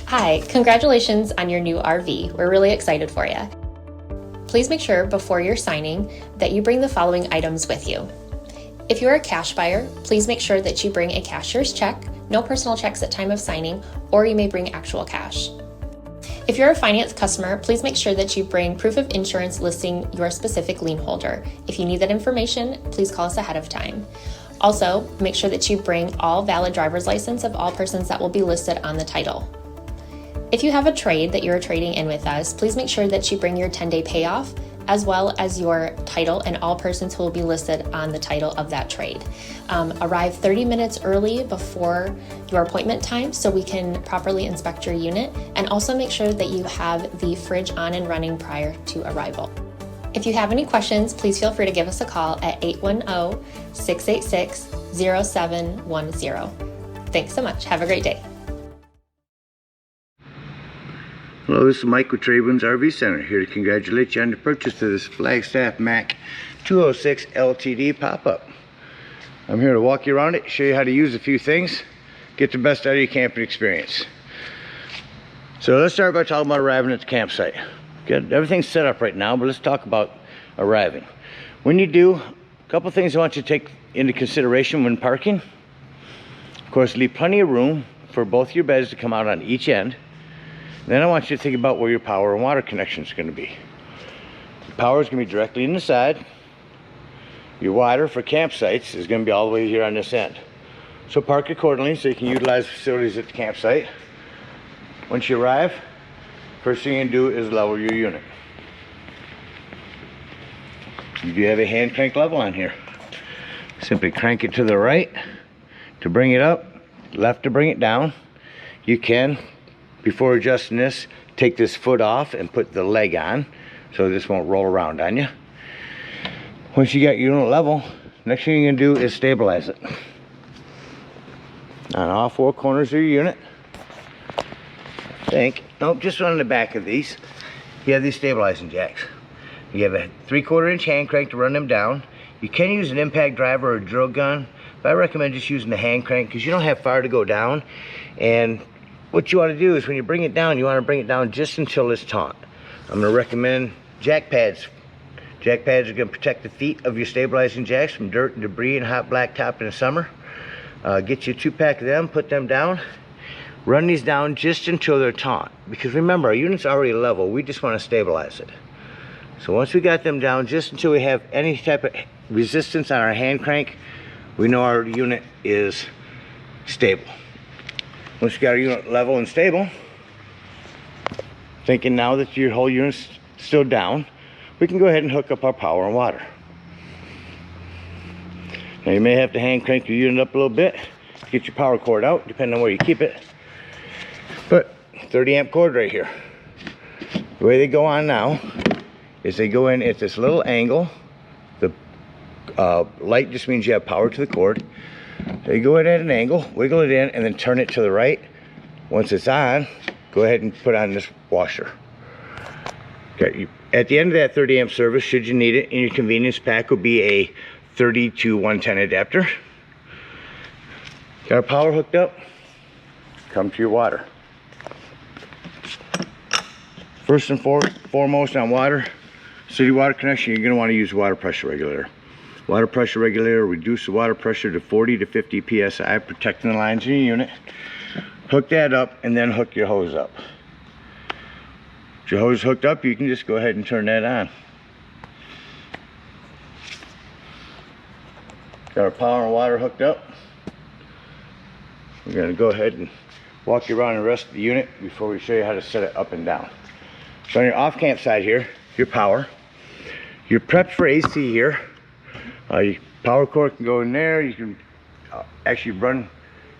Hi, congratulations on your new RV. We're really excited for you. Please make sure before you're signing that you bring the following items with you. If you're a cash buyer, please make sure that you bring a cashier's check, no personal checks at time of signing, or you may bring actual cash. If you're a finance customer, please make sure that you bring proof of insurance listing your specific lien holder. If you need that information, please call us ahead of time. Also, make sure that you bring all valid driver's license of all persons that will be listed on the title. If you have a trade that you're trading in with us, please make sure that you bring your 10-day payoff as well as your title and all persons who will be listed on the title of that trade. Arrive 30 minutes early before your appointment time so we can properly inspect your unit, and also make sure that you have the fridge on and running prior to arrival. If you have any questions, please feel free to give us a call at 810-686-0710. Thanks so much. Have a great day. Hello, this is Mike with TradeWinds RV Center, here to congratulate you on the purchase of this Flagstaff Mac 206 LTD pop-up. I'm here to walk you around it, show you how to use a few things, get the best out of your camping experience. So let's start by talking about arriving at the campsite. Got everything set up right now, but let's talk about arriving. When you do, a couple things I want you to take into consideration when parking. Of course, leave plenty of room for both your beds to come out on each end. Then I want you to think about where your power and water connection is going to be. The power is going to be directly in the side. Your water for campsites is going to be all the way here on this end. So park accordingly so you can utilize facilities at the campsite. Once you arrive, first thing you can do is level your unit. You do have a hand crank level on here. Simply crank it to the right to bring it up, left to bring it down. You can, before adjusting this, take this foot off and put the leg on so this won't roll around on you. Once you got your unit level, next thing you're going to do is stabilize it on all four corners of your unit. Nope, just on the back of these you have these stabilizing jacks. You have a 3/4 inch hand crank to run them down. You can use an impact driver or a drill gun, but I recommend just using the hand crank because you don't have far to go down. And what you want to do is when you bring it down, you want to bring it down just until it's taut. I'm going to recommend jack pads. Jack pads are going to protect the feet of your stabilizing jacks from dirt and debris and hot blacktop in the summer. Get you a 2-pack of them, put them down. Run these down just until they're taut. Because remember, our unit's already level. We just want to stabilize it. So once we got them down, just until we have any type of resistance on our hand crank, we know our unit is stable. Once you got our unit level and stable, thinking now that your whole unit's still down, we can go ahead and hook up our power and water. Now you may have to hand crank your unit up a little bit to get your power cord out, depending on where you keep it. But 30 amp cord right here. The way they go on now is they go in at this little angle. The light just means you have power to the cord. They go in at an angle, wiggle it in, and then turn it to the right. Once it's on, go ahead and put on this washer. Okay, at the end of that 30 amp service, should you need it, in your convenience pack will be a 30 to 110 adapter. Got our power hooked up, come to your water. First and foremost on water, city water connection, you're going to want to use a water pressure regulator. Water pressure regulator, reduce the water pressure to 40 to 50 psi, protecting the lines in your unit. Hook that up and then hook your hose up. With your hose hooked up, you can just go ahead and turn that on. Got our power and water hooked up. We're going to go ahead and walk you around the rest of the unit before we show you how to set it up and down. So on your off camp side here, your power. You're prepped for AC here. Your power cord can go in there. You can actually run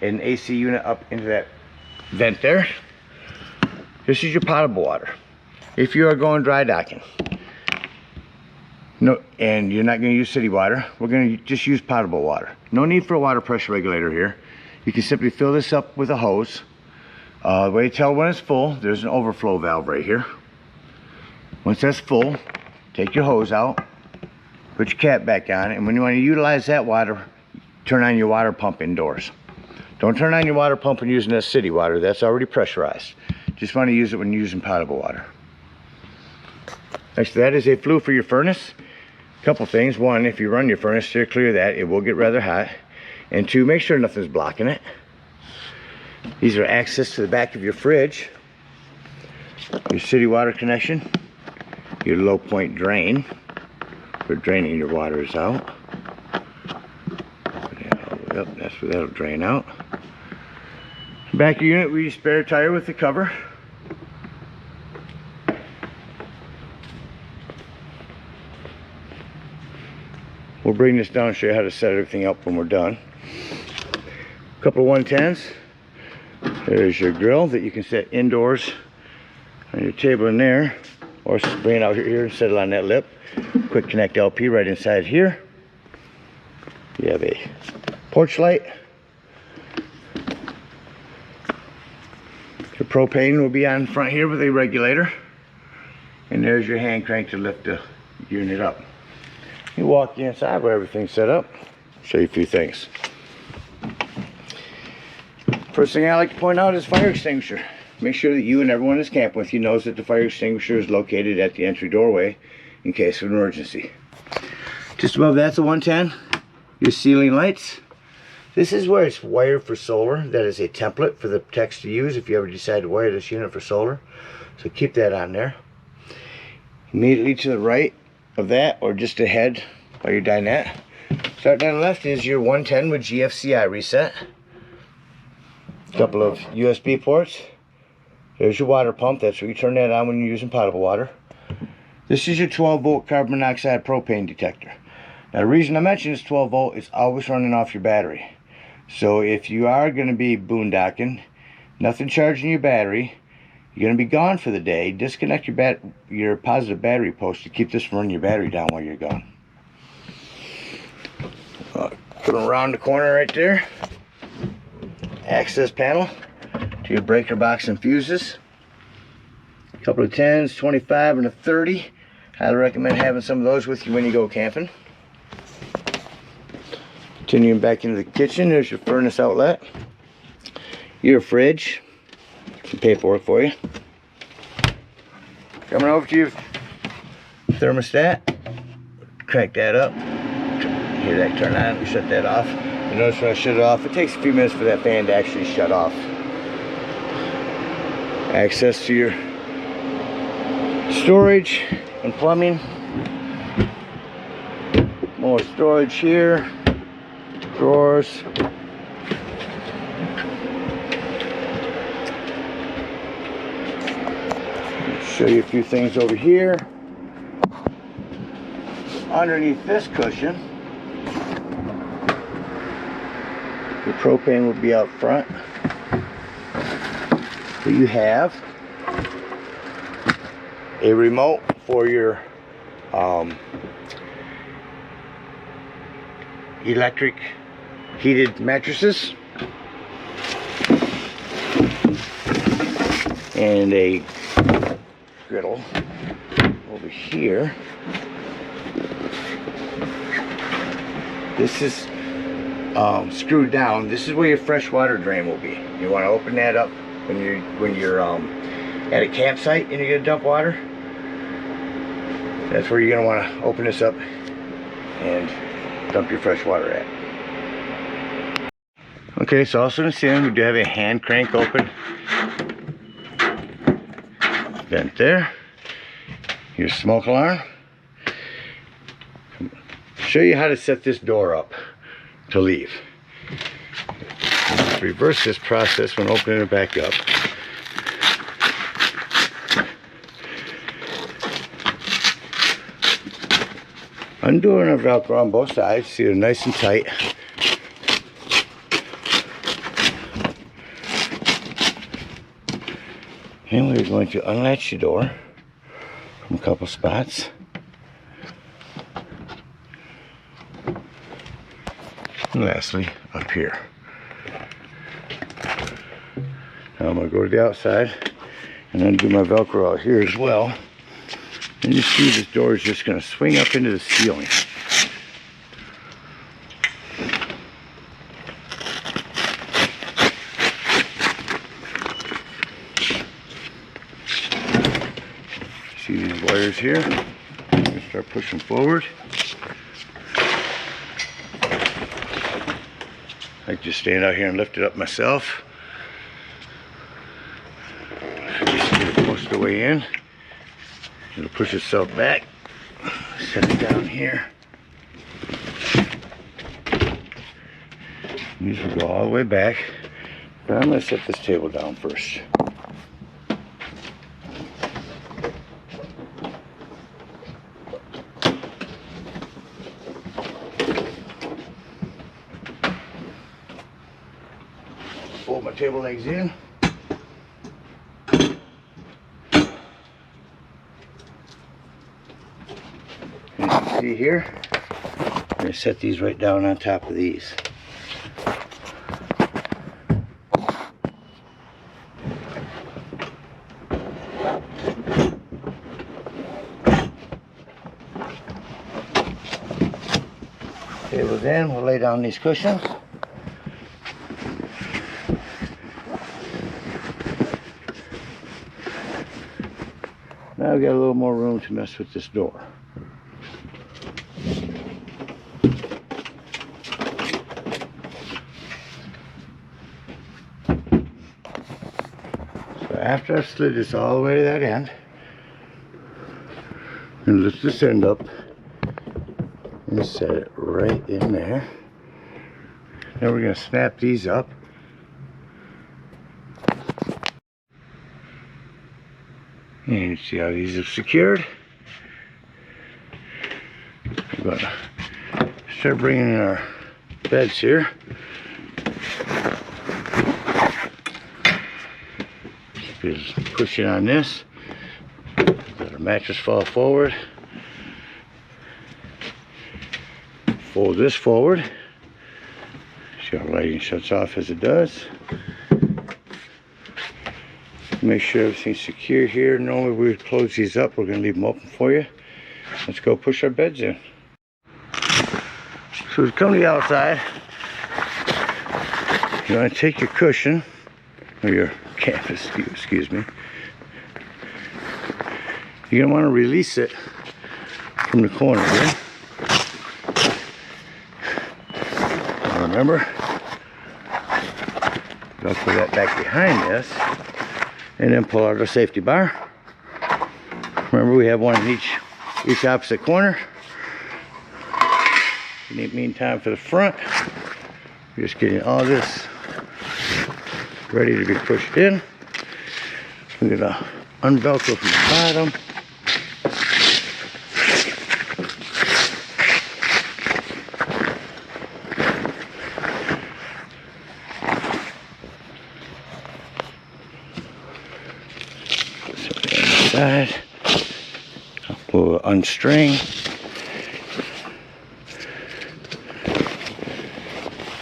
an AC unit up into that vent there. This is your potable water. If you are going dry docking, and you're not going to use city water, we're going to just use potable water. No need for a water pressure regulator here. You can simply fill this up with a hose. The way to tell when it's full, there's an overflow valve right here. Once that's full, take your hose out, put your cap back on, and when you want to utilize that water, turn on your water pump indoors. Don't turn on your water pump when using that city water. That's already pressurized. Just want to use it when you're using potable water. Next to that is a flue for your furnace. A couple things. One, if you run your furnace, steer clear of that. It will get rather hot. And two, make sure nothing's blocking it. These are access to the back of your fridge. Your city water connection. Your low point drain for draining your waters out. Yep, that's where that'll drain out. Back of your unit, we use spare tire with the cover. We'll bring this down and show you how to set everything up when we're done. A couple of 110s. There's your grill that you can set indoors on your table in there, or bring it out here and set it on that lip. Quick connect LP right inside here. You have a porch light. The propane will be on front here with a regulator. And there's your hand crank to lift the unit up. You walk inside where everything's set up. Show you a few things. First thing I like to point out is fire extinguisher. Make sure that you and everyone that's camping with you knows that the fire extinguisher is located at the entry doorway in case of an emergency. Just above that's a 110. Your ceiling lights. This is where it's wired for solar. That is a template for the techs to use if you ever decide to wire this unit for solar. So keep that on there. Immediately to the right of that, or just ahead by your dinette, starting on the left is your 110 with GFCI reset. A couple of USB ports. There's your water pump. That's where you turn that on when you're using potable water. This is your 12 volt carbon monoxide propane detector. Now the reason I mention this 12 volt is always running off your battery. So if you are going to be boondocking, nothing charging your battery, you're going to be gone for the day, disconnect your positive battery post to keep this from running your battery down while you're gone. Put them around the corner right there. Access panel to your breaker box and fuses. A couple of 10s, 25 and a 30. Highly recommend having some of those with you when you go camping. Continuing back into the kitchen, there's your furnace outlet. Your fridge. Some paperwork for you. Coming over to your thermostat. Crank that up. Hear that turn on, shut that off. You notice when I shut it off, it takes a few minutes for that fan to actually shut off. Access to your storage and plumbing. More storage here. Drawers. Show you a few things over here. Underneath this cushion, the propane will be out front. So you have a remote for your electric heated mattresses, and a griddle over here. This is screwed down. This is where your fresh water drain will be. You want to open that up when you're at a campsite and you're gonna dump water. That's where you're gonna want to open this up and dump your fresh water at. Okay, so also in the ceiling we do have a hand crank open vent there. Your smoke alarm. Show you how to set this door up to leave. Reverse this process when opening it back up. Undoing our Velcro on both sides, see they're nice and tight. And we're going to unlatch the door from a couple spots. And lastly, up here. Now I'm going to go to the outside and undo my Velcro out here as well. And you see this door is just going to swing up into the ceiling. these wires here. I'm going to start pushing forward. I can just stand out here and lift it up myself. Just get it most of the way in. It'll push itself back. Set it down here. These will go all the way back. But I'm going to set this table down first. Fold my table legs in. And you can see here, I'm going to set these right down on top of these. Table's in, we'll lay down these cushions. Now we've got a little more room to mess with this door. So after I've slid this all the way to that end, I'm going to lift this end up and set it right in there. Then we're going to snap these up. And you see how these are secured. We're going to start bringing in our beds here. Just pushing on this. Let our mattress fall forward. Fold this forward. See how lighting shuts off as it does. Make sure everything's secure here. Normally we would close these up. We're going to leave them open for you. Let's go push our beds in. So to come to the outside, you're going to take your cushion, or your canvas, excuse me. You're going to want to release it from the corner here. Now remember, don't put that back behind this. And then pull out our safety bar. Remember, we have one in each opposite corner. In the meantime, for the front, we're just getting all this ready to be pushed in. We're gonna unvelcro from the bottom. Side. We'll unstring.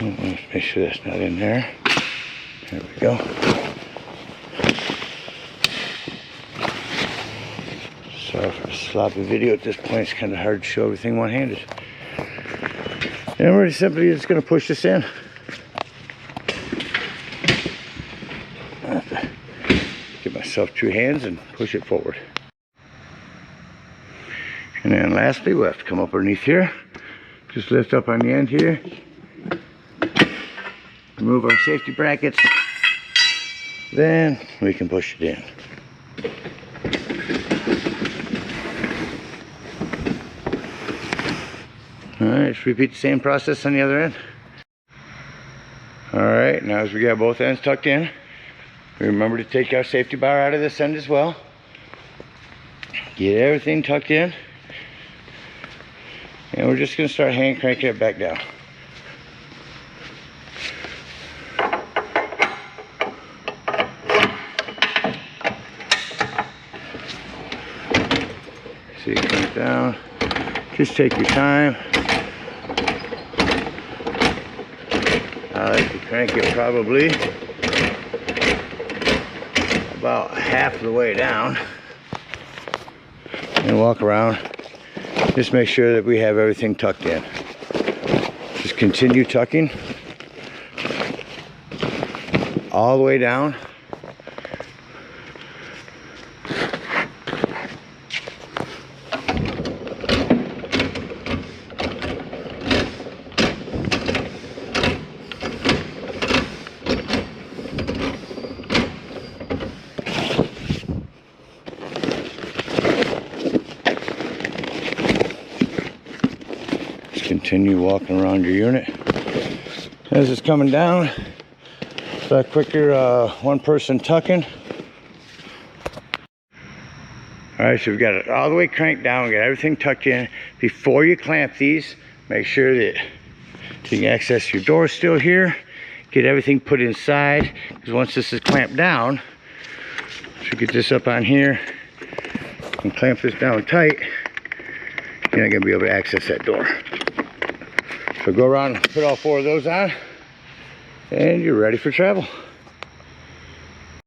Let's make sure that's not in there. There we go. Sorry for the sloppy video at this point. It's kind of hard to show everything one-handed. And we're simply just going to push this in. Give myself two hands and push it forward. And then lastly, we'll have to come up underneath here. Just lift up on the end here. Remove our safety brackets. Then we can push it in. Alright, let's repeat the same process on the other end. Alright, now as we got both ends tucked in, remember to take our safety bar out of this end as well. Get everything tucked in. And we're just going to start hand cranking it back down. So you crank down. Just take your time. I like to crank it probably about half the way down and walk around. Just make sure that we have everything tucked in. Just continue tucking all the way down. continue walking around your unit. As it's coming down, that quicker one person tucking. All right, so we've got it all the way cranked down, got everything tucked in. Before you clamp these, make sure that you can access your door still here. Get everything put inside, because once this is clamped down, so get this up on here and clamp this down tight, you're not gonna be able to access that door. So go around and put all 4 of those on, and you're ready for travel.